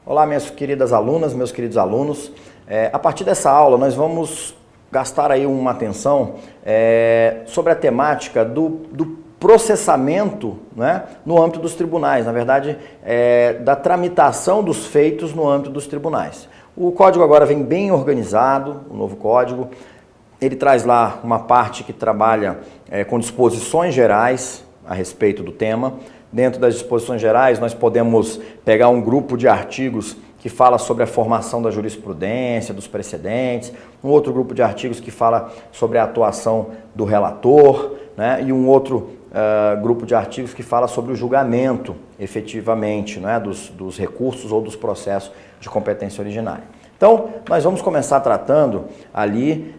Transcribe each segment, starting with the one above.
Olá, minhas queridas alunas, meus queridos alunos. A partir dessa aula, nós vamos gastar aí uma atenção sobre a temática do processamento, né, no âmbito dos tribunais, na verdade, da tramitação dos feitos no âmbito dos tribunais. O código agora vem bem organizado, o novo código. Ele traz lá uma parte que trabalha com disposições gerais a respeito do tema. Dentro das disposições gerais, nós podemos pegar um grupo de artigos que fala sobre a formação da jurisprudência, dos precedentes, um outro grupo de artigos que fala sobre a atuação do relator, né, e um outro grupo de artigos que fala sobre o julgamento, efetivamente, né, dos recursos ou dos processos de competência originária. Então, nós vamos começar tratando ali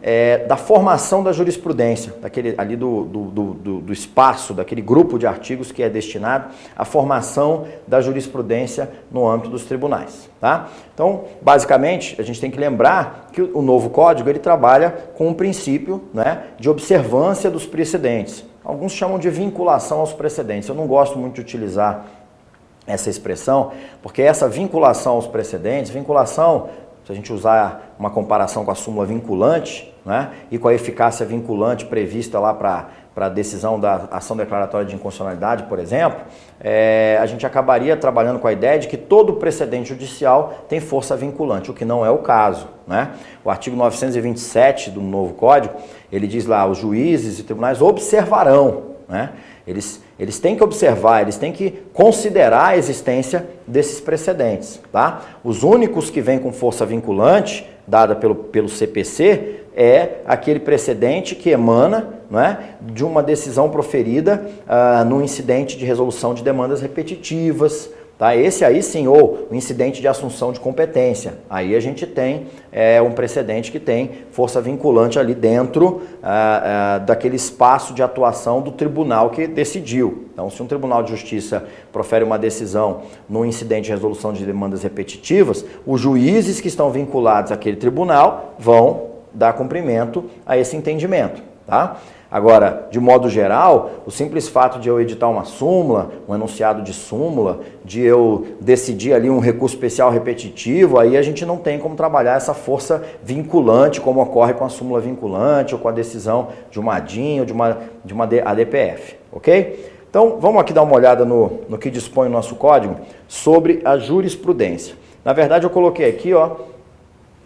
da formação da jurisprudência, ali do espaço, daquele grupo de artigos que é destinado à formação da jurisprudência no âmbito dos tribunais. Tá? Então, basicamente, a gente tem que lembrar que o novo código ele trabalha com um princípio, né, de observância dos precedentes. Alguns chamam de vinculação aos precedentes. Eu não gosto muito de utilizar essa expressão, porque essa vinculação aos precedentes, se a gente usar uma comparação com a súmula vinculante, né, e com a eficácia vinculante prevista lá para a decisão da ação declaratória de inconstitucionalidade, por exemplo, a gente acabaria trabalhando com a ideia de que todo precedente judicial tem força vinculante, o que não é o caso, né? O artigo 927 do novo Código, ele diz lá, os juízes e tribunais observarão, né? Eles têm que observar, eles têm que considerar a existência desses precedentes, tá? Os únicos que vêm com força vinculante, dada pelo CPC, é aquele precedente que emana, né, de uma decisão proferida no incidente de resolução de demandas repetitivas, tá? Esse aí sim, ou o incidente de assunção de competência. Aí a gente tem um precedente que tem força vinculante ali dentro daquele espaço de atuação do tribunal que decidiu. Então, se um tribunal de justiça profere uma decisão no incidente de resolução de demandas repetitivas, os juízes que estão vinculados àquele tribunal vão dar cumprimento a esse entendimento, tá? Agora, de modo geral, o simples fato de eu editar uma súmula, um enunciado de súmula, de eu decidir ali um recurso especial repetitivo, aí a gente não tem como trabalhar essa força vinculante, como ocorre com a súmula vinculante ou com a decisão de uma ADIM ou de uma ADPF, ok? Então, vamos aqui dar uma olhada no que dispõe o nosso código sobre a jurisprudência. Na verdade, eu coloquei aqui, ó,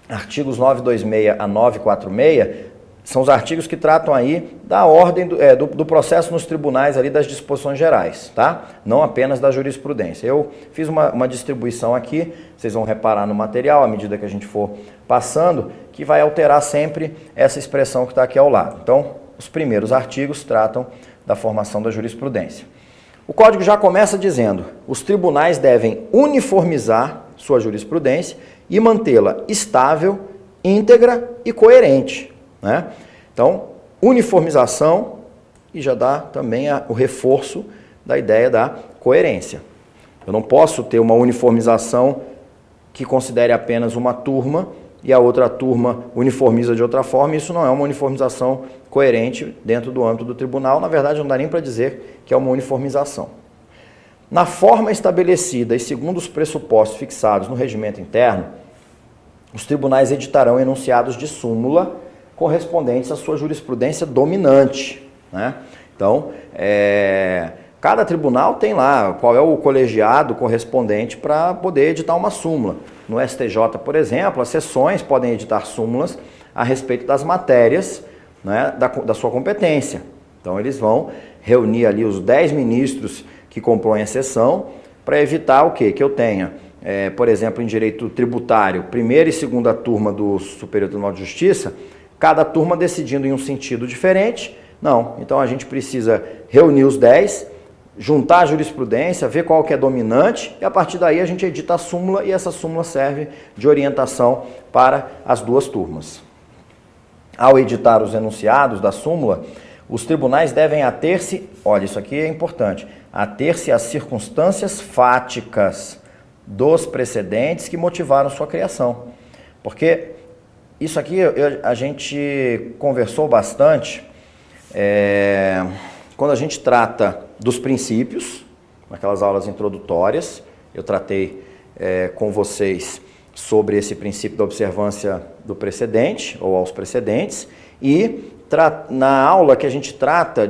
artigos 926 a 946, são os artigos que tratam aí da ordem do processo nos tribunais ali das disposições gerais, tá? Não apenas da jurisprudência. Eu fiz uma distribuição aqui, vocês vão reparar no material, à medida que a gente for passando, que vai alterar sempre essa expressão que está aqui ao lado. Então, os primeiros artigos tratam da formação da jurisprudência. O código já começa dizendo, os tribunais devem uniformizar sua jurisprudência e mantê-la estável, íntegra e coerente, né? Então, uniformização e já dá também o reforço da ideia da coerência. Eu não posso ter uma uniformização que considere apenas uma turma e a outra turma uniformiza de outra forma. Isso não é uma uniformização coerente dentro do âmbito do tribunal. Na verdade, não dá nem para dizer que é uma uniformização. Na forma estabelecida e segundo os pressupostos fixados no regimento interno, os tribunais editarão enunciados de súmula correspondentes à sua jurisprudência dominante, né? Então, cada tribunal tem lá qual é o colegiado correspondente para poder editar uma súmula. No STJ, por exemplo, as seções podem editar súmulas a respeito das matérias, né, da sua competência. Então, eles vão reunir ali os 10 ministros que compõem a seção para evitar o quê? Que eu tenha, por exemplo, em direito tributário, primeira e segunda turma do Superior Tribunal de Justiça, cada turma decidindo em um sentido diferente. Não, então a gente precisa reunir os 10, juntar a jurisprudência, ver qual que é dominante, e a partir daí a gente edita a súmula, e essa súmula serve de orientação para as duas turmas. Ao editar os enunciados da súmula, os tribunais devem ater-se, olha, isso aqui é importante, ater-se às circunstâncias fáticas dos precedentes que motivaram sua criação. Porque isso aqui a gente conversou bastante quando a gente trata dos princípios, naquelas aulas introdutórias, eu tratei com vocês sobre esse princípio da observância do precedente, ou aos precedentes, e na aula que a gente trata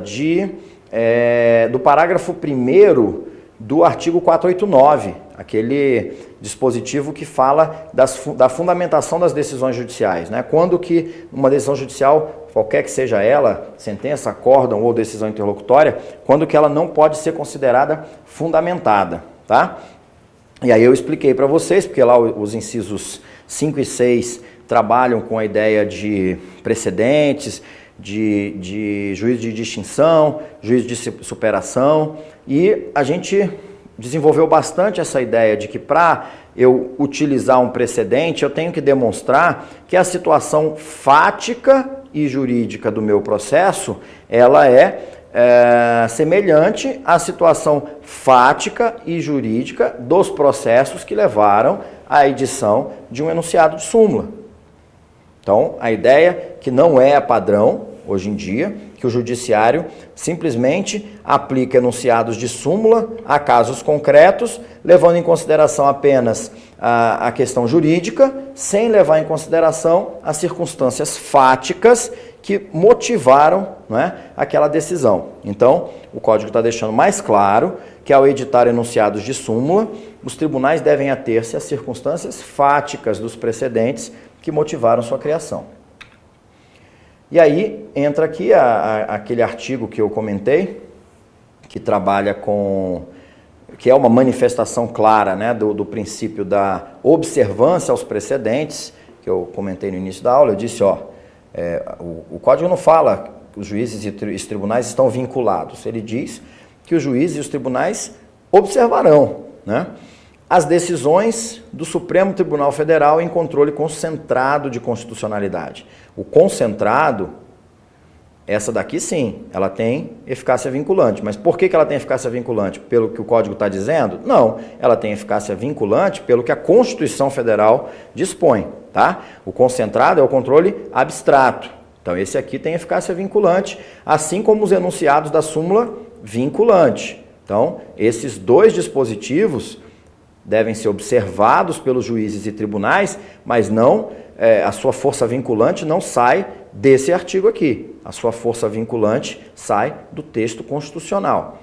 do parágrafo 1º do artigo 489, aquele dispositivo que fala da fundamentação das decisões judiciais, né? Quando que uma decisão judicial, qualquer que seja ela, sentença, acórdão ou decisão interlocutória, quando que ela não pode ser considerada fundamentada, tá? E aí eu expliquei para vocês, porque lá os incisos 5 e 6 trabalham com a ideia de precedentes, de juízo de distinção, juízo de superação, e a gente desenvolveu bastante essa ideia de que para eu utilizar um precedente, eu tenho que demonstrar que a situação fática e jurídica do meu processo, ela é semelhante à situação fática e jurídica dos processos que levaram à edição de um enunciado de súmula. Então, a ideia que não é padrão, hoje em dia, que o judiciário simplesmente aplica enunciados de súmula a casos concretos, levando em consideração apenas a questão jurídica, sem levar em consideração as circunstâncias fáticas que motivaram, né, aquela decisão. Então, o Código está deixando mais claro que ao editar enunciados de súmula, os tribunais devem ater-se às circunstâncias fáticas dos precedentes que motivaram sua criação. E aí entra aqui aquele artigo que eu comentei, que trabalha que é uma manifestação clara, né, do princípio da observância aos precedentes, que eu comentei no início da aula. Eu disse, o Código não fala que os juízes e os tribunais estão vinculados, ele diz que os juízes e os tribunais observarão, né, as decisões do Supremo Tribunal Federal em controle concentrado de constitucionalidade. O concentrado, essa daqui sim, ela tem eficácia vinculante. Mas por que ela tem eficácia vinculante? Pelo que o Código está dizendo? Não, ela tem eficácia vinculante pelo que a Constituição Federal dispõe, tá? O concentrado é o controle abstrato. Então esse aqui tem eficácia vinculante, assim como os enunciados da súmula vinculante. Então, esses dois dispositivos devem ser observados pelos juízes e tribunais, mas não, a sua força vinculante não sai desse artigo aqui. A sua força vinculante sai do texto constitucional.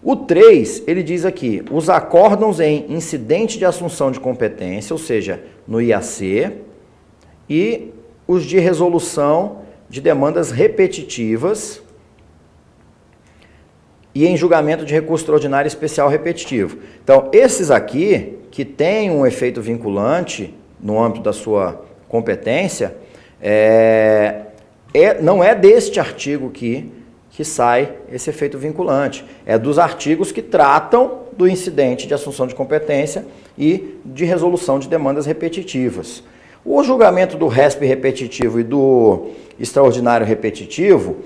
O 3, ele diz aqui, os acórdãos em incidente de assunção de competência, ou seja, no IAC, e os de resolução de demandas repetitivas e em julgamento de recurso extraordinário especial repetitivo. Então, esses aqui, que têm um efeito vinculante no âmbito da sua competência, não é deste artigo que sai esse efeito vinculante. É dos artigos que tratam do incidente de assunção de competência e de resolução de demandas repetitivas. O julgamento do RESP repetitivo e do extraordinário repetitivo,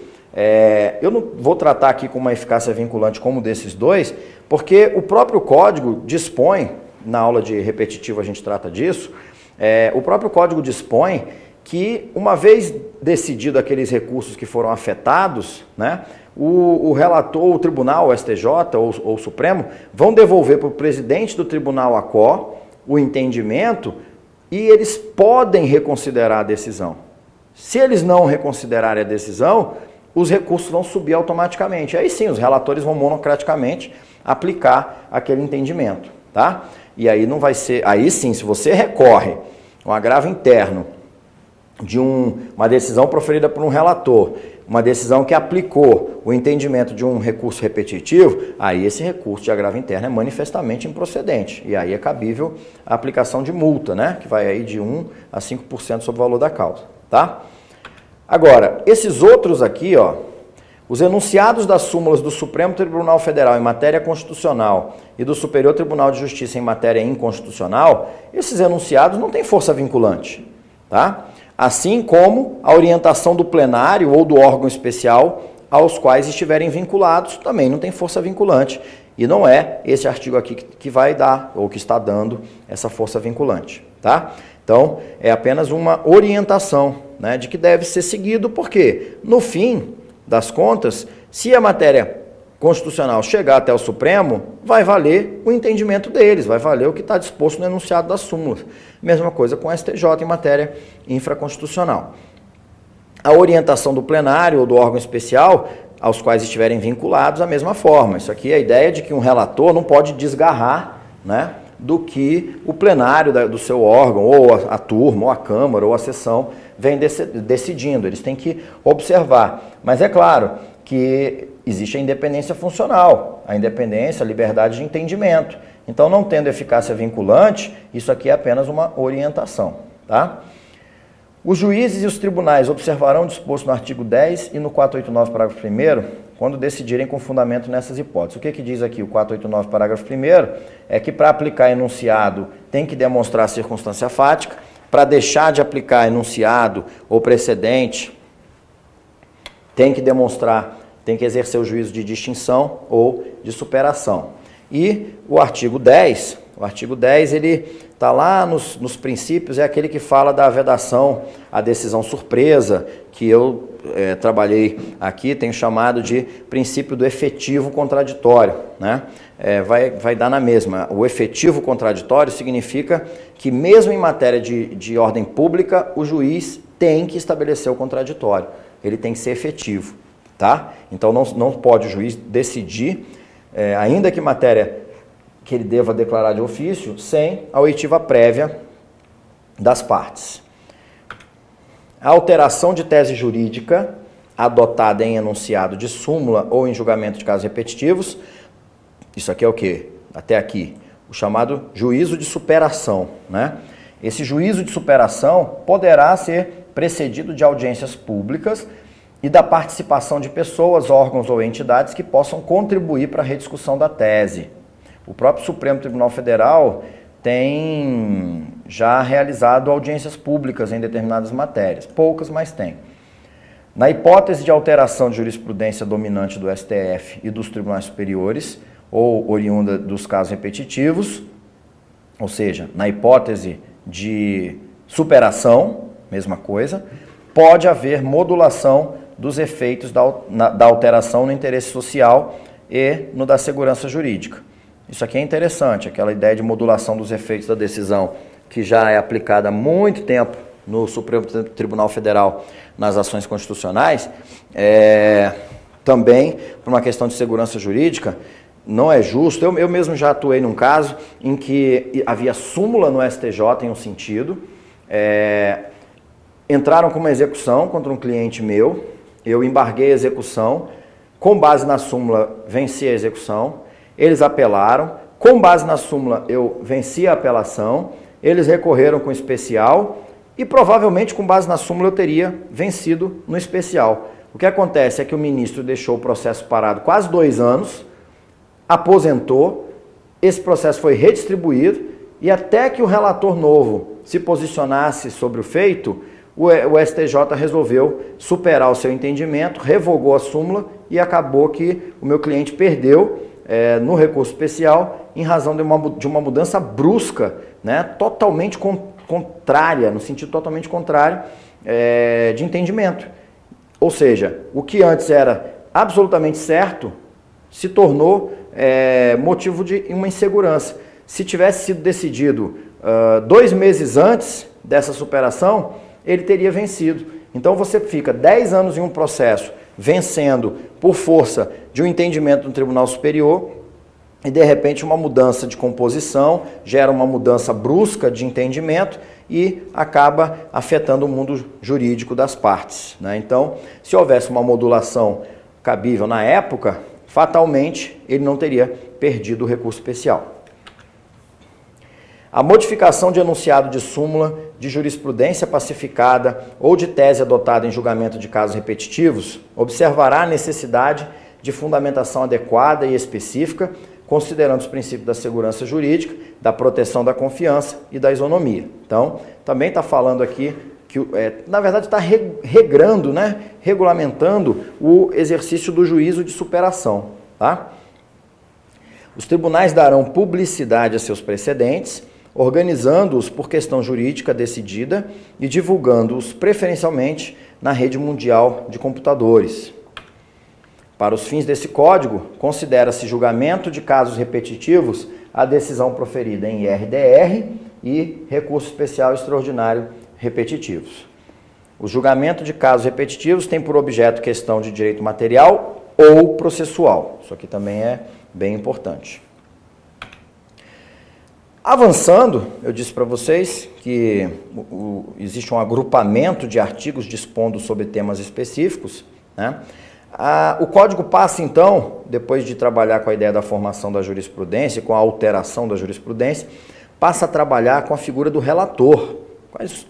eu não vou tratar aqui com uma eficácia vinculante como desses dois, porque o próprio Código dispõe, na aula de repetitivo a gente trata disso, o próprio Código dispõe que, uma vez decidido aqueles recursos que foram afetados, né, o relator, o tribunal, o STJ ou o Supremo, vão devolver para o presidente do tribunal ACO o entendimento e eles podem reconsiderar a decisão. Se eles não reconsiderarem a decisão, os recursos vão subir automaticamente. Aí sim, os relatores vão monocraticamente aplicar aquele entendimento, tá? E aí não vai ser... Aí sim, se você recorre um agravo interno de uma decisão proferida por um relator, uma decisão que aplicou o entendimento de um recurso repetitivo, aí esse recurso de agravo interno é manifestamente improcedente. E aí é cabível a aplicação de multa, né? Que vai aí de 1 a 5% sobre o valor da causa, tá? Agora, esses outros aqui, ó, os enunciados das súmulas do Supremo Tribunal Federal em matéria constitucional e do Superior Tribunal de Justiça em matéria inconstitucional, esses enunciados não têm força vinculante, tá? Assim como a orientação do plenário ou do órgão especial aos quais estiverem vinculados também não tem força vinculante. E não é esse artigo aqui que vai dar, ou que está dando, essa força vinculante, tá? Então, é apenas uma orientação, né, de que deve ser seguido, porque, no fim das contas, Se a matéria constitucional chegar até o Supremo, vai valer o entendimento deles, vai valer o que está disposto no enunciado das súmulas. Mesma coisa com o STJ em matéria infraconstitucional. A orientação do plenário ou do órgão especial, aos quais estiverem vinculados, a mesma forma. Isso aqui é a ideia de que um relator não pode desgarrar, né, do que o plenário do seu órgão, ou a turma, ou a Câmara, ou a sessão vem decidindo. Eles têm que observar. Mas é claro que existe a independência funcional, a independência, a liberdade de entendimento. Então, não tendo eficácia vinculante, isso aqui é apenas uma orientação, tá? Os juízes e os tribunais observarão o disposto no artigo 10 e no 489, parágrafo 1º, quando decidirem com fundamento nessas hipóteses. O que diz aqui o 489, parágrafo 1º? É que para aplicar enunciado tem que demonstrar circunstância fática, para deixar de aplicar enunciado ou precedente tem que demonstrar, tem que exercer o juízo de distinção ou de superação. E o artigo 10, ele está lá nos princípios, é aquele que fala da vedação à decisão surpresa, que eu trabalhei aqui, tenho chamado de princípio do efetivo contraditório, né? Vai dar na mesma. O efetivo contraditório significa que mesmo em matéria de ordem pública, o juiz tem que estabelecer o contraditório, ele tem que ser efetivo, tá? Então não pode o juiz decidir, ainda que matéria que ele deva declarar de ofício, sem a oitiva prévia das partes. A alteração de tese jurídica adotada em enunciado de súmula ou em julgamento de casos repetitivos, isso aqui é o quê? Até aqui, o chamado juízo de superação, né? Esse juízo de superação poderá ser precedido de audiências públicas e da participação de pessoas, órgãos ou entidades que possam contribuir para a rediscussão da tese. O próprio Supremo Tribunal Federal tem já realizado audiências públicas em determinadas matérias, poucas, mas tem. Na hipótese de alteração de jurisprudência dominante do STF e dos tribunais superiores, ou oriunda dos casos repetitivos, ou seja, na hipótese de superação, mesma coisa, pode haver modulação dos efeitos da alteração no interesse social e no da segurança jurídica. Isso aqui é interessante, aquela ideia de modulação dos efeitos da decisão que já é aplicada há muito tempo no Supremo Tribunal Federal nas ações constitucionais, também por uma questão de segurança jurídica, não é justo. Eu mesmo já atuei num caso em que havia súmula no STJ em um sentido, entraram com uma execução contra um cliente meu, eu embarguei a execução, com base na súmula venci a execução, eles apelaram, com base na súmula eu venci a apelação, eles recorreram com especial e provavelmente com base na súmula eu teria vencido no especial. O que acontece é que o ministro deixou o processo parado quase 2 anos, aposentou, esse processo foi redistribuído e até que o relator novo se posicionasse sobre o feito, o STJ resolveu superar o seu entendimento, revogou a súmula e acabou que o meu cliente perdeu no recurso especial em razão de uma mudança brusca, né, totalmente contrária, no sentido totalmente contrário de entendimento. Ou seja, o que antes era absolutamente certo se tornou motivo de uma insegurança. Se tivesse sido decidido 2 meses antes dessa superação, ele teria vencido. Então você fica 10 anos em um processo vencendo por força de um entendimento do Tribunal Superior e de repente uma mudança de composição gera uma mudança brusca de entendimento e acaba afetando o mundo jurídico das partes, né? Então, se houvesse uma modulação cabível na época, fatalmente ele não teria perdido o recurso especial. A modificação de enunciado de súmula, de jurisprudência pacificada ou de tese adotada em julgamento de casos repetitivos observará a necessidade de fundamentação adequada e específica, considerando os princípios da segurança jurídica, da proteção da confiança e da isonomia. Então, também está falando aqui que, na verdade, está regrando, né, regulamentando o exercício do juízo de superação, tá? Os tribunais darão publicidade a seus precedentes, organizando-os por questão jurídica decidida e divulgando-os preferencialmente na rede mundial de computadores. Para os fins desse código, considera-se julgamento de casos repetitivos a decisão proferida em IRDR e recurso especial extraordinário repetitivos. O julgamento de casos repetitivos tem por objeto questão de direito material ou processual. Isso aqui também é bem importante. Avançando, eu disse para vocês que existe um agrupamento de artigos dispondo sobre temas específicos, né? O código passa, então, depois de trabalhar com a ideia da formação da jurisprudência, com a alteração da jurisprudência, passa a trabalhar com a figura do relator.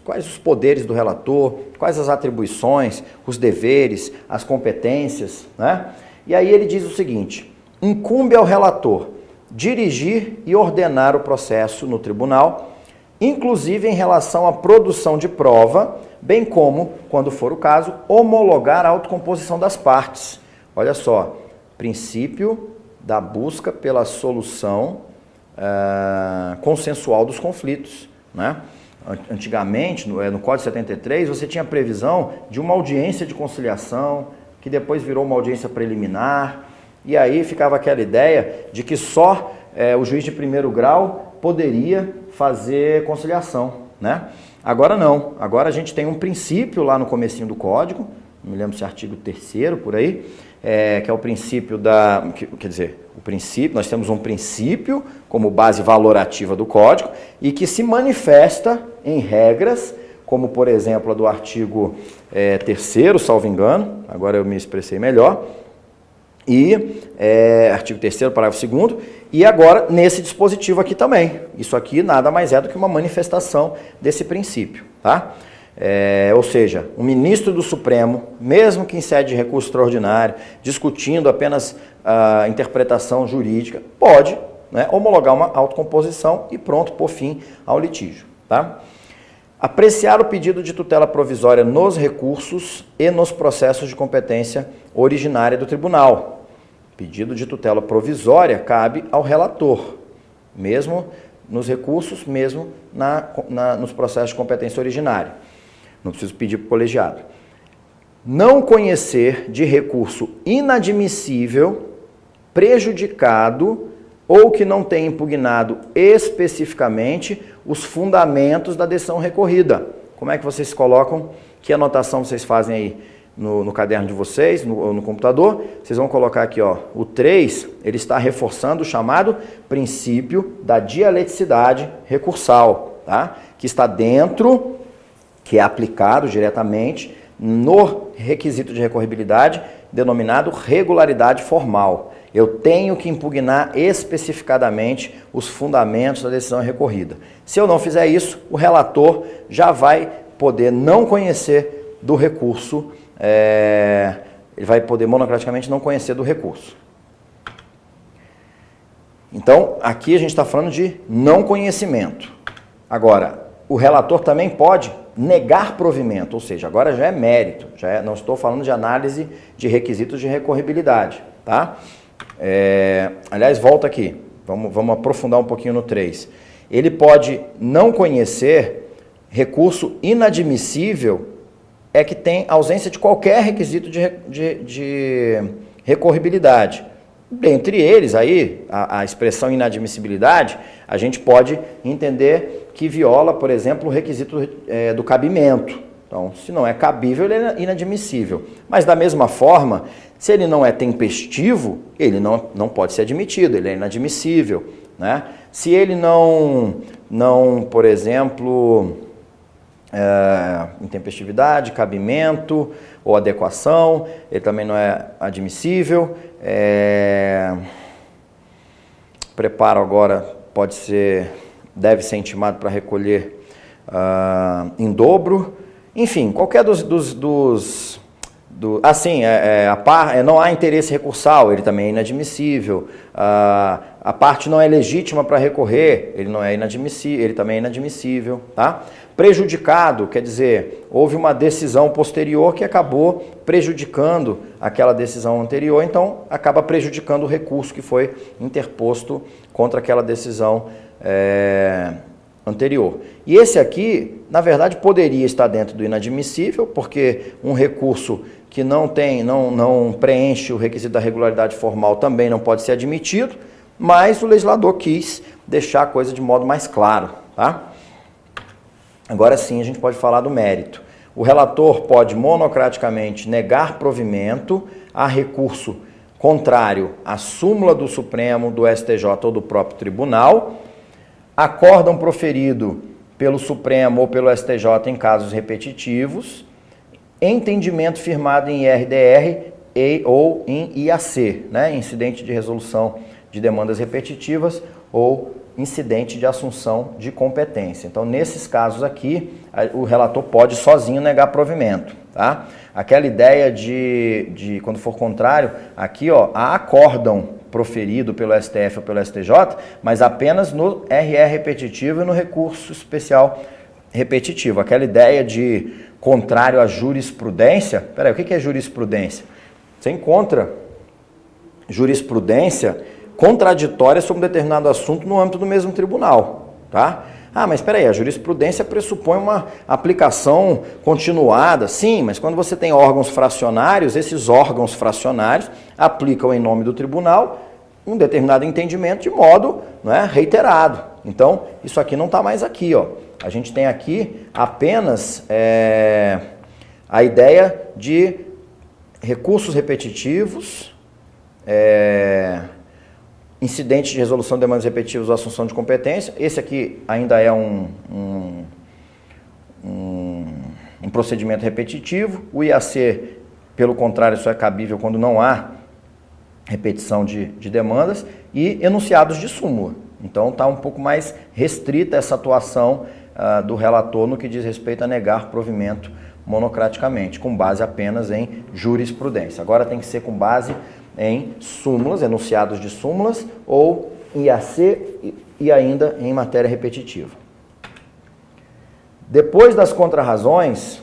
Quais os poderes do relator, quais as atribuições, os deveres, as competências, né? E aí ele diz o seguinte: incumbe ao relator dirigir e ordenar o processo no tribunal, inclusive em relação à produção de prova, bem como, quando for o caso, homologar a autocomposição das partes. Olha só, princípio da busca pela solução consensual dos conflitos, né? Antigamente, no Código 73, você tinha previsão de uma audiência de conciliação, que depois virou uma audiência preliminar, e aí ficava aquela ideia de que só o juiz de primeiro grau poderia fazer conciliação, né? Agora não, agora a gente tem um princípio lá no comecinho do código, não me lembro se é artigo 3º por aí, que é o princípio nós temos um princípio como base valorativa do código e que se manifesta em regras, como por exemplo a do artigo 3º, salvo engano, agora eu me expressei melhor, e artigo 3º, parágrafo 2º, e agora nesse dispositivo aqui também. Isso aqui nada mais é do que uma manifestação desse princípio, tá? Ou seja, o ministro do Supremo, mesmo que em sede de recurso extraordinário, discutindo apenas a interpretação jurídica, pode, né, homologar uma autocomposição e pronto, por fim ao litígio, tá? Apreciar o pedido de tutela provisória nos recursos e nos processos de competência originária do tribunal. Pedido de tutela provisória cabe ao relator, mesmo nos recursos, mesmo nos processos de competência originária. Não preciso pedir para o colegiado. Não conhecer de recurso inadmissível, prejudicado ou que não tenha impugnado especificamente os fundamentos da decisão recorrida. Como é que vocês colocam? Que anotação vocês fazem aí no caderno de vocês, no computador? Vocês vão colocar aqui, ó, o 3, ele está reforçando o chamado princípio da dialeticidade recursal, tá? Que está dentro, que é aplicado diretamente no requisito de recorribilidade, denominado regularidade formal. Eu tenho que impugnar especificadamente os fundamentos da decisão recorrida. Se eu não fizer isso, o relator já vai poder não conhecer do recurso, ele vai poder monocraticamente não conhecer do recurso. Então, aqui a gente está falando de não conhecimento. Agora, o relator também pode negar provimento, ou seja, agora já é mérito, não estou falando de análise de requisitos de recorribilidade, tá? Aliás, volta aqui, vamos aprofundar um pouquinho no 3. Ele pode não conhecer recurso inadmissível, que tem ausência de qualquer requisito de recorribilidade. Dentre eles, aí, a expressão inadmissibilidade, a gente pode entender que viola, por exemplo, o requisito do cabimento. Então, se não é cabível, ele é inadmissível. Mas, da mesma forma, se ele não é tempestivo, ele não pode ser admitido, ele é inadmissível, né? Se ele não, por exemplo, intempestividade, cabimento ou adequação, ele também não é admissível. Preparo agora deve ser intimado para recolher em dobro. Enfim, qualquer não há interesse recursal, ele também é inadmissível. A parte não é legítima para recorrer, ele também é inadmissível, tá? Prejudicado, quer dizer, houve uma decisão posterior que acabou prejudicando aquela decisão anterior, então acaba prejudicando o recurso que foi interposto contra aquela decisão anterior. E esse aqui, na verdade, poderia estar dentro do inadmissível, porque um recurso que não preenche o requisito da regularidade formal também não pode ser admitido, mas o legislador quis deixar a coisa de modo mais claro, tá? Agora sim a gente pode falar do mérito. O relator pode monocraticamente negar provimento a recurso contrário à súmula do Supremo, do STJ ou do próprio tribunal, acórdão proferido pelo Supremo ou pelo STJ em casos repetitivos, entendimento firmado em IRDR ou em IAC, né? Incidente de resolução de demandas repetitivas ou incidente de assunção de competência. Então, nesses casos aqui, o relator pode sozinho negar provimento, tá? Aquela ideia de quando for contrário, aqui, ó, há acórdão proferido pelo STF ou pelo STJ, mas apenas no RR repetitivo e no recurso especial repetitivo. Aquela ideia de contrário à jurisprudência. Peraí, o que é jurisprudência? Você encontra jurisprudência contraditória sobre um determinado assunto no âmbito do mesmo tribunal, tá? Ah, mas espera aí, a jurisprudência pressupõe uma aplicação continuada. Sim, mas quando você tem órgãos fracionários, esses órgãos fracionários aplicam em nome do tribunal um determinado entendimento de modo, né, reiterado. Então, isso aqui não está mais aqui, ó. A gente tem aqui apenas a ideia de recursos repetitivos, incidente de resolução de demandas repetitivas ou assunção de competência. Esse aqui ainda é um procedimento repetitivo. O IAC, pelo contrário, só é cabível quando não há repetição de demandas. E enunciados de súmula. Então está um pouco mais restrita essa atuação do relator no que diz respeito a negar provimento monocraticamente, com base apenas em jurisprudência. Agora tem que ser com base em súmulas, enunciados de súmulas, ou em IAC e ainda em matéria repetitiva. Depois das contrarrazões,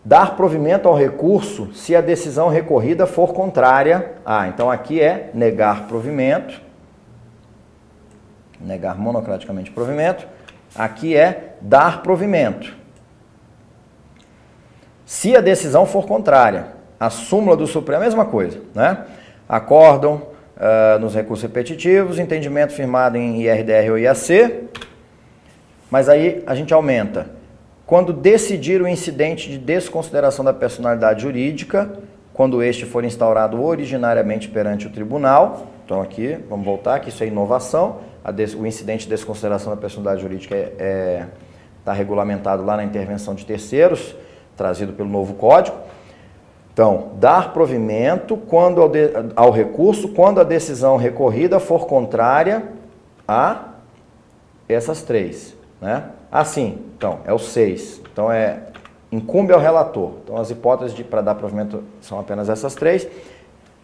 dar provimento ao recurso se a decisão recorrida for contrária a. Então aqui é negar provimento, negar monocraticamente provimento. Aqui é dar provimento. Se a decisão for contrária, a súmula do Supremo é a mesma coisa, né? Acórdão nos recursos repetitivos, entendimento firmado em IRDR ou IAC, mas aí a gente aumenta. Quando decidir o incidente de desconsideração da personalidade jurídica, quando este for instaurado originariamente perante o tribunal, então aqui, vamos voltar, que isso é inovação, o incidente de desconsideração da personalidade jurídica está regulamentado lá na intervenção de terceiros, trazido pelo novo Código. Então, dar provimento ao recurso quando a decisão recorrida for contrária a essas três, né? Assim, então, é o 6. Então, incumbe ao relator. Então, as hipóteses para dar provimento são apenas essas três.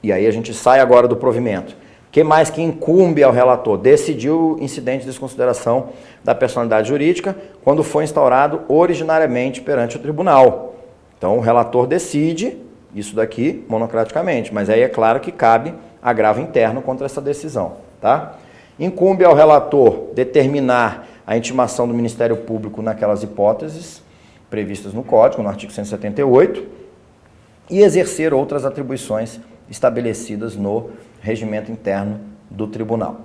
E aí a gente sai agora do provimento. O que mais que incumbe ao relator? Decidir o incidente de desconsideração da personalidade jurídica quando for instaurado originariamente perante o tribunal. Então, o relator decide isso daqui monocraticamente, mas aí é claro que cabe agravo interno contra essa decisão, tá? Incumbe ao relator determinar a intimação do Ministério Público naquelas hipóteses previstas no Código, no artigo 178, e exercer outras atribuições estabelecidas no regimento interno do tribunal.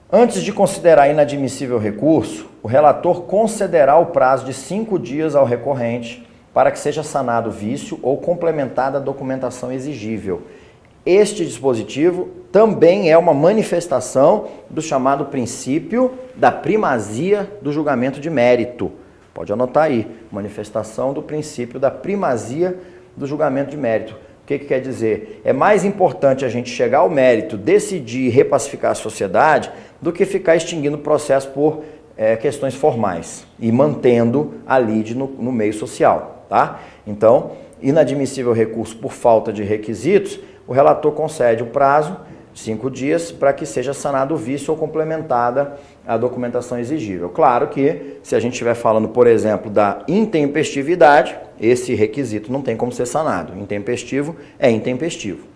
Antes de considerar inadmissível o recurso, o relator concederá o prazo de 5 dias ao recorrente para que seja sanado o vício ou complementada a documentação exigível. Este dispositivo também é uma manifestação do chamado princípio da primazia do julgamento de mérito. Pode anotar aí, manifestação do princípio da primazia do julgamento de mérito. O que quer dizer? É mais importante a gente chegar ao mérito, decidir e repacificar a sociedade, do que ficar extinguindo o processo por questões formais e mantendo a lide no meio social. Tá? Então, inadmissível recurso por falta de requisitos, o relator concede o prazo, 5 dias, para que seja sanado o vício ou complementada a documentação exigível. Claro que, se a gente estiver falando, por exemplo, da intempestividade, esse requisito não tem como ser sanado. Intempestivo é intempestivo.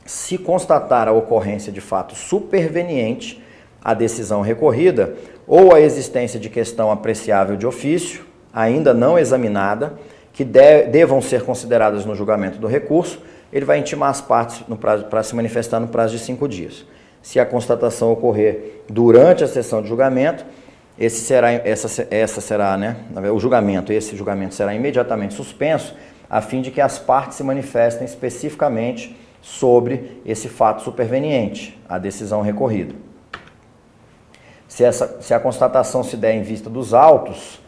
Se constatar a ocorrência de fato superveniente, a decisão recorrida ou a existência de questão apreciável de ofício, ainda não examinada, que devam ser consideradas no julgamento do recurso, ele vai intimar as partes para se manifestar no prazo de 5 dias. Se a constatação ocorrer durante a sessão de julgamento, esse julgamento será imediatamente suspenso, a fim de que as partes se manifestem especificamente sobre esse fato superveniente, a decisão recorrida. Se a constatação se der em vista dos autos,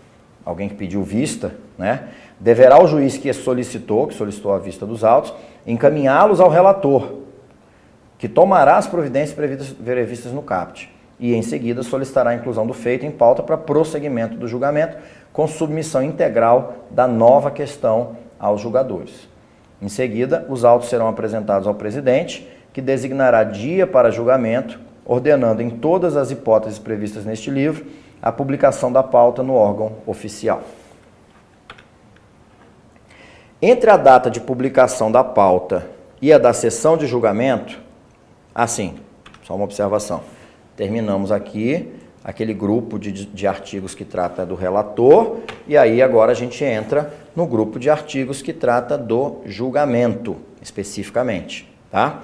alguém que pediu vista, né, deverá o juiz que solicitou a vista dos autos, encaminhá-los ao relator, que tomará as providências previstas no caput, e em seguida solicitará a inclusão do feito em pauta para prosseguimento do julgamento, com submissão integral da nova questão aos julgadores. Em seguida, os autos serão apresentados ao presidente, que designará dia para julgamento, ordenando em todas as hipóteses previstas neste livro a publicação da pauta no órgão oficial. Entre a data de publicação da pauta e a da sessão de julgamento, assim, só uma observação, terminamos aqui aquele grupo de artigos que trata do relator, e aí agora a gente entra no grupo de artigos que trata do julgamento, especificamente, tá?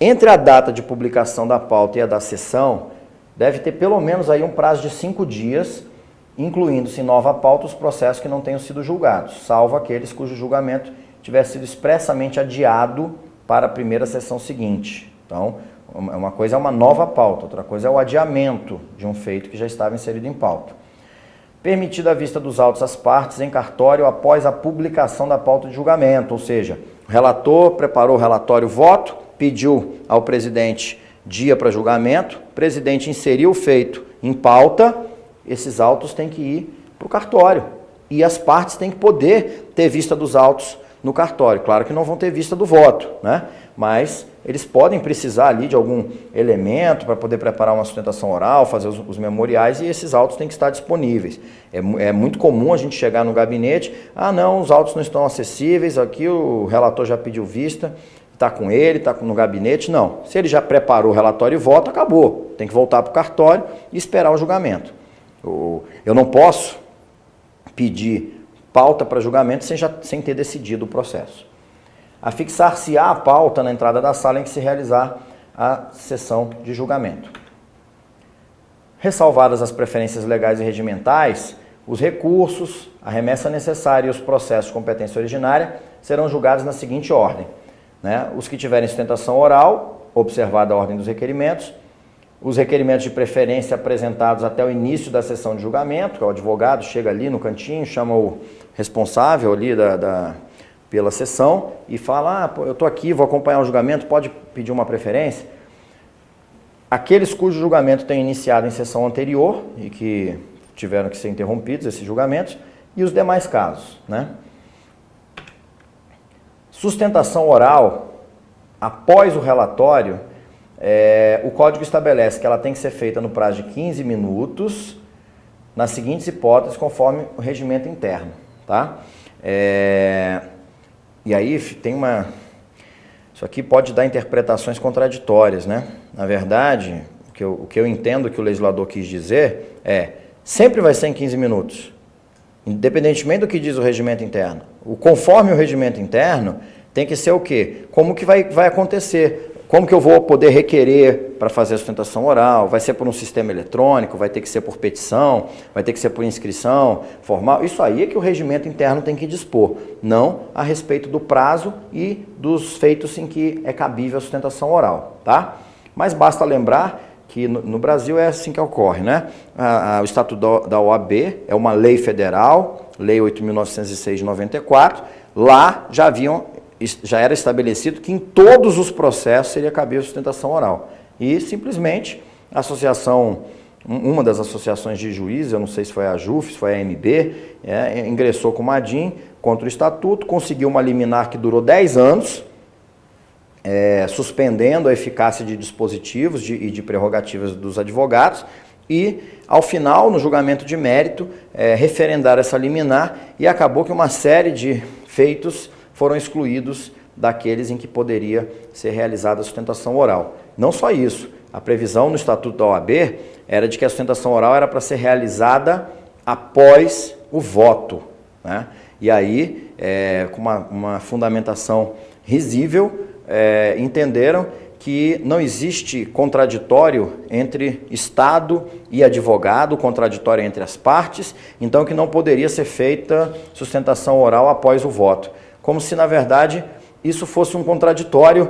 Entre a data de publicação da pauta e a da sessão, deve ter pelo menos aí um prazo de 5 dias, incluindo-se em nova pauta os processos que não tenham sido julgados, salvo aqueles cujo julgamento tiver sido expressamente adiado para a primeira sessão seguinte. Então, uma coisa é uma nova pauta, outra coisa é o adiamento de um feito que já estava inserido em pauta. Permitida a vista dos autos às partes em cartório após a publicação da pauta de julgamento, ou seja, o relator preparou o relatório voto, pediu ao presidente dia para julgamento, o presidente inseriu o feito em pauta, esses autos têm que ir para o cartório. E as partes têm que poder ter vista dos autos no cartório. Claro que não vão ter vista do voto, né? Mas eles podem precisar ali de algum elemento para poder preparar uma sustentação oral, fazer os memoriais, e esses autos têm que estar disponíveis. É muito comum a gente chegar no gabinete, não, os autos não estão acessíveis, aqui o relator já pediu vista, está com ele, está no gabinete. Não, se ele já preparou o relatório e voto, acabou. Tem que voltar para o cartório e esperar o julgamento. Eu não posso pedir pauta para julgamento sem ter decidido o processo. Afixar-se-á a pauta na entrada da sala em que se realizar a sessão de julgamento. Ressalvadas as preferências legais e regimentais, os recursos, a remessa necessária e os processos de competência originária serão julgados na seguinte ordem, né? Os que tiverem sustentação oral, observada a ordem dos requerimentos, os requerimentos de preferência apresentados até o início da sessão de julgamento, que é o advogado chega ali no cantinho, chama o responsável ali pela sessão e fala, eu estou aqui, vou acompanhar o julgamento, pode pedir uma preferência? Aqueles cujo julgamento tem iniciado em sessão anterior e que tiveram que ser interrompidos, esses julgamentos, e os demais casos, né? Sustentação oral, após o relatório, o código estabelece que ela tem que ser feita no prazo de 15 minutos, nas seguintes hipóteses, conforme o regimento interno, tá? E aí tem isso aqui pode dar interpretações contraditórias, né? Na verdade, o que eu entendo que o legislador quis dizer sempre vai ser em 15 minutos, independentemente do que diz o regimento interno. Conforme o regimento interno, tem que ser o quê? Como que vai acontecer? Como que eu vou poder requerer para fazer a sustentação oral? Vai ser por um sistema eletrônico? Vai ter que ser por petição? Vai ter que ser por inscrição formal? Isso aí é que o regimento interno tem que dispor, não a respeito do prazo e dos feitos em que é cabível a sustentação oral, tá? Mas basta lembrar que no Brasil é assim que ocorre, né? O Estatuto da OAB é uma lei federal, Lei 8.906 de 94, lá já era estabelecido que em todos os processos seria cabível a sustentação oral. E simplesmente a associação, uma das associações de juízes, eu não sei se foi a JUF, se foi a AMB, ingressou com uma DIN contra o Estatuto, conseguiu uma liminar que durou 10 anos, suspendendo a eficácia de dispositivos e de prerrogativas dos advogados, e ao final, no julgamento de mérito, referendaram essa liminar e acabou que uma série de feitos foram excluídos daqueles em que poderia ser realizada a sustentação oral. Não só isso, a previsão no Estatuto da OAB era de que a sustentação oral era para ser realizada após o voto, né? E aí, com uma fundamentação risível, entenderam que não existe contraditório entre Estado e advogado, contraditório entre as partes, então que não poderia ser feita sustentação oral após o voto. Como se, na verdade, isso fosse um contraditório,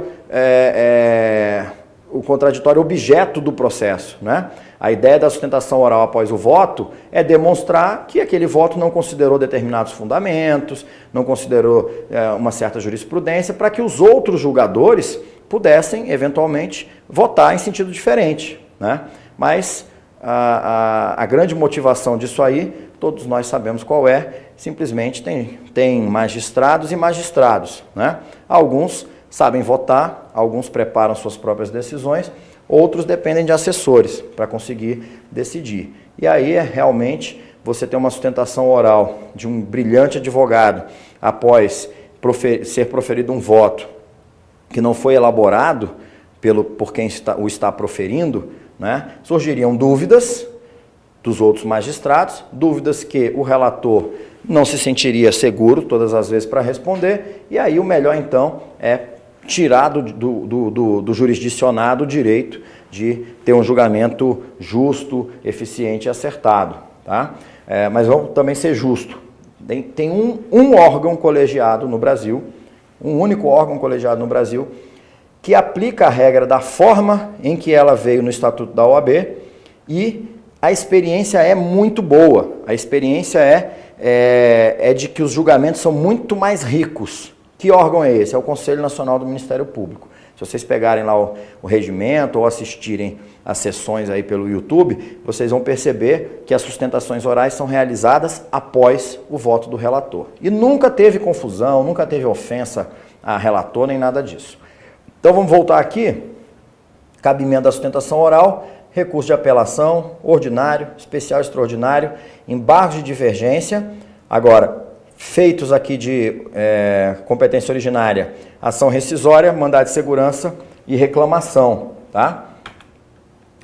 o contraditório objeto do processo, né? A ideia da sustentação oral após o voto é demonstrar que aquele voto não considerou determinados fundamentos, não considerou uma certa jurisprudência, para que os outros julgadores pudessem, eventualmente, votar em sentido diferente, né? Mas a grande motivação disso aí, todos nós sabemos qual é, simplesmente tem magistrados e magistrados, né? Alguns sabem votar, alguns preparam suas próprias decisões, outros dependem de assessores para conseguir decidir. E aí, realmente, você tem uma sustentação oral de um brilhante advogado após ser proferido um voto que não foi elaborado por quem o está proferindo, né? Surgiriam dúvidas dos outros magistrados, dúvidas que o relator não se sentiria seguro todas as vezes para responder, e aí o melhor então é tirar do jurisdicionado o direito de ter um julgamento justo, eficiente e acertado, tá? Mas vamos também ser justo. Tem um órgão colegiado no Brasil, um único órgão colegiado no Brasil, que aplica a regra da forma em que ela veio no Estatuto da OAB, e a experiência é muito boa. A experiência é de que os julgamentos são muito mais ricos. Que órgão é esse? É o Conselho Nacional do Ministério Público. Se vocês pegarem lá o regimento ou assistirem as sessões aí pelo YouTube, vocês vão perceber que as sustentações orais são realizadas após o voto do relator. E nunca teve confusão, nunca teve ofensa a relator, nem nada disso. Então vamos voltar aqui. Cabimento da sustentação oral, recurso de apelação, ordinário, especial, extraordinário, embargos de divergência. Agora, feitos aqui de competência originária, ação rescisória, mandado de segurança e reclamação, tá?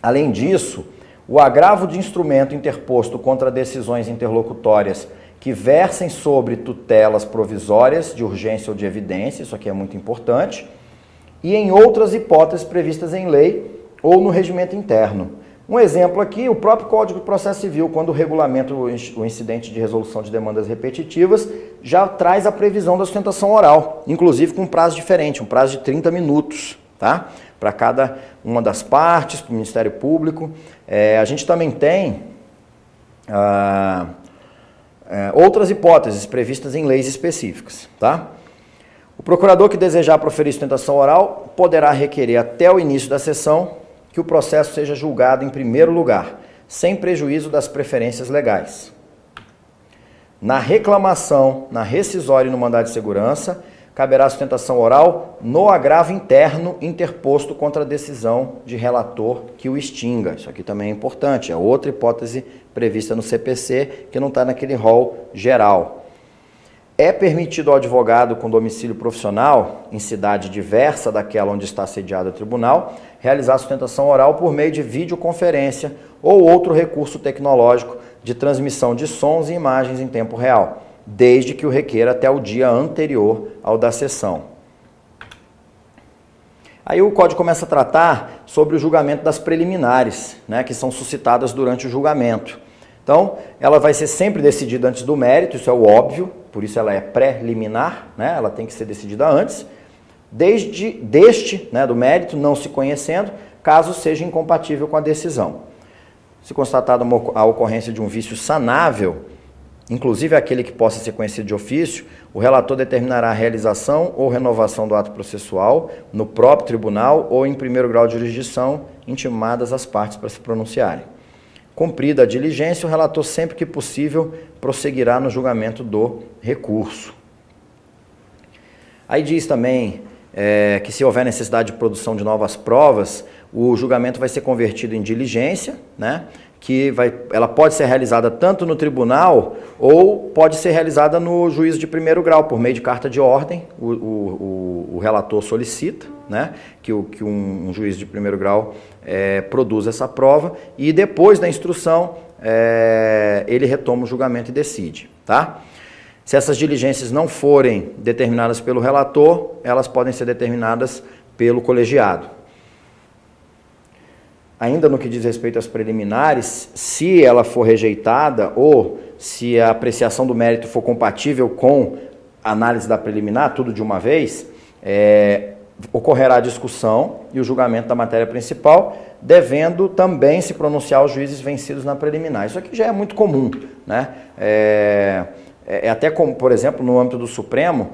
Além disso, o agravo de instrumento interposto contra decisões interlocutórias que versem sobre tutelas provisórias de urgência ou de evidência, isso aqui é muito importante, e em outras hipóteses previstas em lei ou no regimento interno. Um exemplo aqui, o próprio Código de Processo Civil, quando regulamenta o incidente de resolução de demandas repetitivas, já traz a previsão da sustentação oral, inclusive com um prazo diferente, um prazo de 30 minutos, tá? Para cada uma das partes, para o Ministério Público. A gente também tem outras hipóteses previstas em leis específicas, tá? O procurador que desejar proferir sustentação oral poderá requerer até o início da sessão que o processo seja julgado em primeiro lugar, sem prejuízo das preferências legais. Na reclamação, na rescisória e no mandado de segurança, caberá sustentação oral no agravo interno interposto contra a decisão de relator que o extinga. Isso aqui também é importante, é outra hipótese prevista no CPC que não está naquele rol geral. É permitido ao advogado com domicílio profissional, em cidade diversa daquela onde está sediado o tribunal, realizar sustentação oral por meio de videoconferência ou outro recurso tecnológico de transmissão de sons e imagens em tempo real, desde que o requeira até o dia anterior ao da sessão. Aí o Código começa a tratar sobre o julgamento das preliminares, né, que são suscitadas durante o julgamento. Então, ela vai ser sempre decidida antes do mérito, isso é o óbvio, por isso ela é pré-liminar, né? Ela tem que ser decidida antes, do mérito, não se conhecendo, caso seja incompatível com a decisão. Se constatada a ocorrência de um vício sanável, inclusive aquele que possa ser conhecido de ofício, o relator determinará a realização ou renovação do ato processual no próprio tribunal ou em primeiro grau de jurisdição, intimadas as partes para se pronunciarem. Cumprida a diligência, o relator, sempre que possível, prosseguirá no julgamento do recurso. Aí diz também que se houver necessidade de produção de novas provas, o julgamento vai ser convertido em diligência, né, ela pode ser realizada tanto no tribunal ou pode ser realizada no juízo de primeiro grau, por meio de carta de ordem. O relator solicita, né, que um juiz de primeiro grau produza essa prova e depois da instrução ele retoma o julgamento e decide. Tá? Se essas diligências não forem determinadas pelo relator, elas podem ser determinadas pelo colegiado. Ainda no que diz respeito às preliminares, se ela for rejeitada ou se a apreciação do mérito for compatível com a análise da preliminar, tudo de uma vez, ocorrerá a discussão e o julgamento da matéria principal, devendo também se pronunciar os juízes vencidos na preliminar. Isso aqui já é muito comum, né? Até como, por exemplo, no âmbito do Supremo,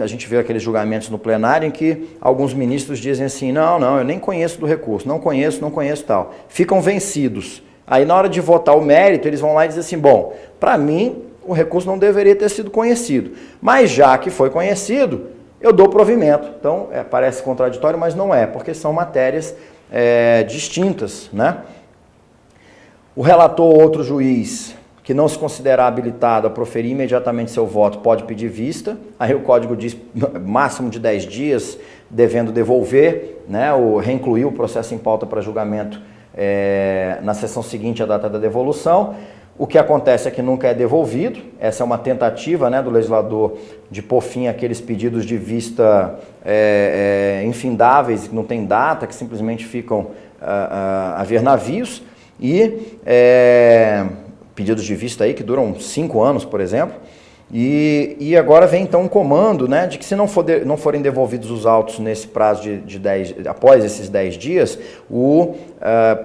a gente vê aqueles julgamentos no plenário em que alguns ministros dizem assim, não, eu nem conheço do recurso, não conheço tal. Ficam vencidos. Aí na hora de votar o mérito, eles vão lá e dizem assim, bom, para mim o recurso não deveria ter sido conhecido, mas já que foi conhecido, eu dou provimento. Então, parece contraditório, mas não é, porque são matérias distintas, né? O relator ou outro juiz que não se considerar habilitado a proferir imediatamente seu voto, pode pedir vista. Aí o código diz máximo de 10 dias, devendo devolver, né, ou reincluir o processo em pauta para julgamento na sessão seguinte à data da devolução. O que acontece é que nunca é devolvido. Essa é uma tentativa, né, do legislador de pôr fim àqueles pedidos de vista infindáveis, que não tem data, que simplesmente ficam a ver navios. E pedidos de vista aí que duram 5 anos, por exemplo, e agora vem então um comando, né, de que se não forem devolvidos os autos nesse prazo de 10, após esses 10 dias,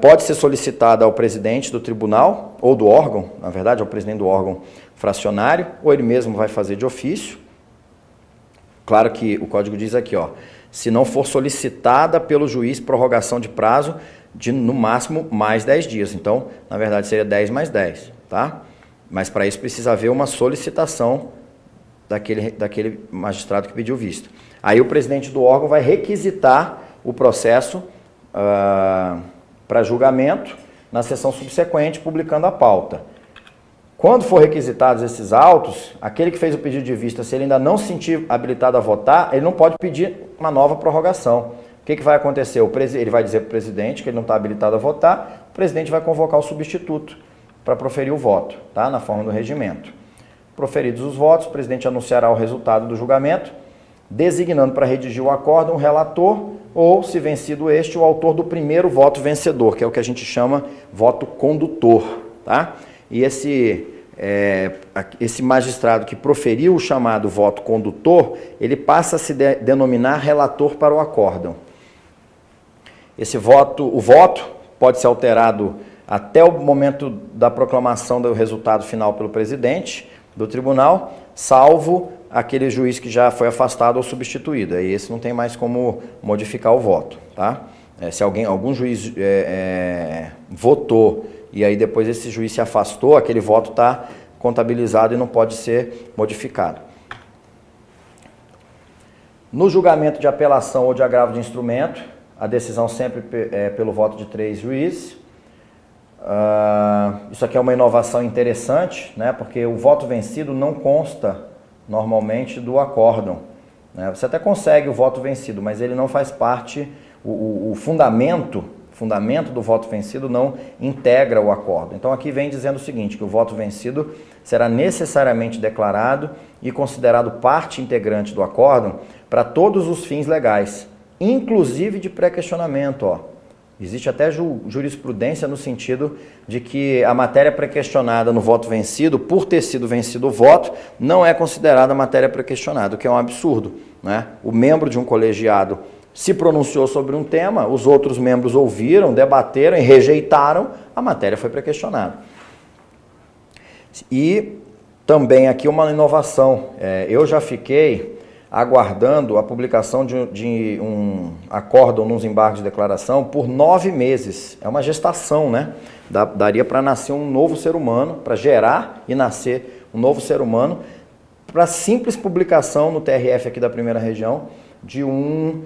pode ser solicitado ao presidente do tribunal, ou do órgão, na verdade, ao presidente do órgão fracionário, ou ele mesmo vai fazer de ofício. Claro que o código diz aqui, se não for solicitada pelo juiz prorrogação de prazo de, no máximo, mais 10 dias. Então, na verdade, seria 10 mais 10, tá? Mas para isso precisa haver uma solicitação daquele magistrado que pediu vista. Aí o presidente do órgão vai requisitar o processo para julgamento na sessão subsequente, publicando a pauta. Quando for requisitados esses autos, aquele que fez o pedido de vista, se ele ainda não se sentir habilitado a votar, ele não pode pedir uma nova prorrogação. O que vai acontecer? Ele vai dizer para o presidente que ele não está habilitado a votar, o presidente vai convocar o substituto para proferir o voto, tá? Na forma do regimento. Proferidos os votos, o presidente anunciará o resultado do julgamento, designando para redigir o acórdão um relator ou, se vencido este, o autor do primeiro voto vencedor, que é o que a gente chama voto condutor, tá? E esse magistrado que proferiu o chamado voto condutor, ele passa a se denominar relator para o acórdão. O voto pode ser alterado até o momento da proclamação do resultado final pelo presidente do tribunal, salvo aquele juiz que já foi afastado ou substituído. Aí esse não tem mais como modificar o voto, tá? Se algum juiz votou e aí depois esse juiz se afastou, aquele voto está contabilizado e não pode ser modificado. No julgamento de apelação ou de agravo de instrumento, a decisão sempre pelo voto de 3 juízes. Isso aqui é uma inovação interessante, né, porque o voto vencido não consta normalmente do acórdão, né? Você até consegue o voto vencido, mas ele não faz parte, o fundamento do voto vencido não integra o acórdão. Então aqui vem dizendo o seguinte, que o voto vencido será necessariamente declarado e considerado parte integrante do acórdão para todos os fins legais, inclusive de pré-questionamento, Existe até jurisprudência no sentido de que a matéria pré-questionada no voto vencido, por ter sido vencido o voto, não é considerada matéria pré-questionada, o que é um absurdo, né? O membro de um colegiado se pronunciou sobre um tema, os outros membros ouviram, debateram e rejeitaram, a matéria foi pré-questionada. E também aqui uma inovação, eu já fiquei aguardando a publicação de um acórdão nos embargos de declaração por 9 meses. É uma gestação, né? Daria para nascer um novo ser humano, para gerar e nascer um novo ser humano, para simples publicação no TRF aqui da primeira região de um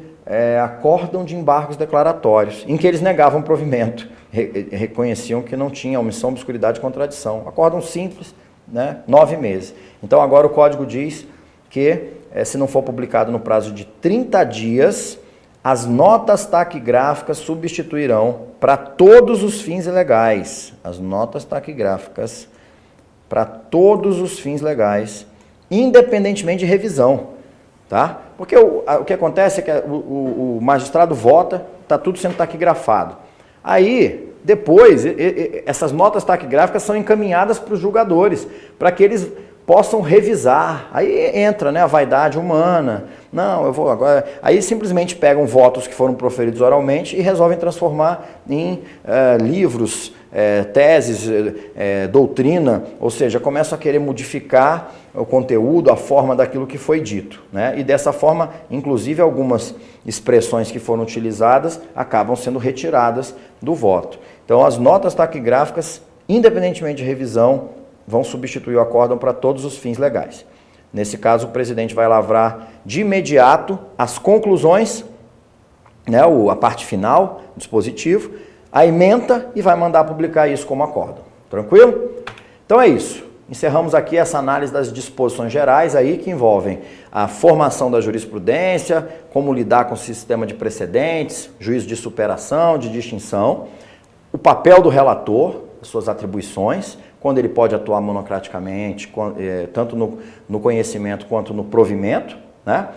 acórdão de embargos declaratórios, em que eles negavam provimento, reconheciam que não tinha omissão, obscuridade e contradição. Acórdão simples, né? 9 meses. Então agora o código diz que, se não for publicado no prazo de 30 dias, as notas taquigráficas substituirão para todos os fins legais. As notas taquigráficas para todos os fins legais, independentemente de revisão, tá? Porque o que acontece é que o magistrado vota, está tudo sendo taquigrafado. Aí, depois, essas notas taquigráficas são encaminhadas para os julgadores, para que eles possam revisar. Aí entra, né, a vaidade humana. Não, eu vou agora... Aí simplesmente pegam votos que foram proferidos oralmente e resolvem transformar em livros, teses, doutrina, ou seja, começam a querer modificar o conteúdo, a forma daquilo que foi dito, né? E dessa forma, inclusive, algumas expressões que foram utilizadas acabam sendo retiradas do voto. Então, as notas taquigráficas, independentemente de revisão, vão substituir o acórdão para todos os fins legais. Nesse caso, o presidente vai lavrar de imediato as conclusões, né, a parte final, o dispositivo, a ementa e vai mandar publicar isso como acórdão. Tranquilo? Então é isso. Encerramos aqui essa análise das disposições gerais aí que envolvem a formação da jurisprudência, como lidar com o sistema de precedentes, juízo de superação, de distinção, o papel do relator, as suas atribuições, quando ele pode atuar monocraticamente, tanto no conhecimento quanto no provimento, né?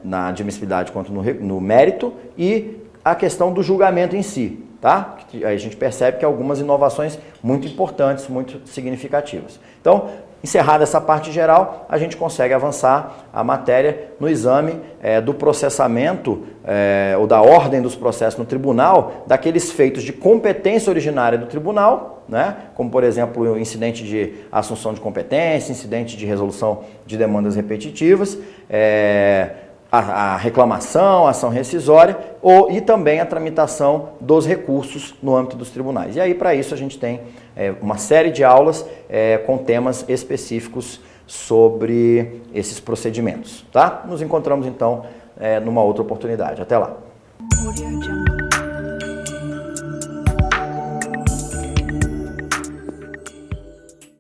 Na admissibilidade quanto no mérito, e a questão do julgamento em si. Tá? Aí a gente percebe que algumas inovações muito importantes, muito significativas. Então, encerrada essa parte geral, a gente consegue avançar a matéria no exame do processamento ou da ordem dos processos no tribunal, daqueles feitos de competência originária do tribunal, né? Como, por exemplo, o incidente de assunção de competência, incidente de resolução de demandas repetitivas, a reclamação, a ação rescisória e também a tramitação dos recursos no âmbito dos tribunais. E aí, para isso, a gente tem uma série de aulas com temas específicos sobre esses procedimentos. Tá? Nos encontramos, então, numa outra oportunidade. Até lá.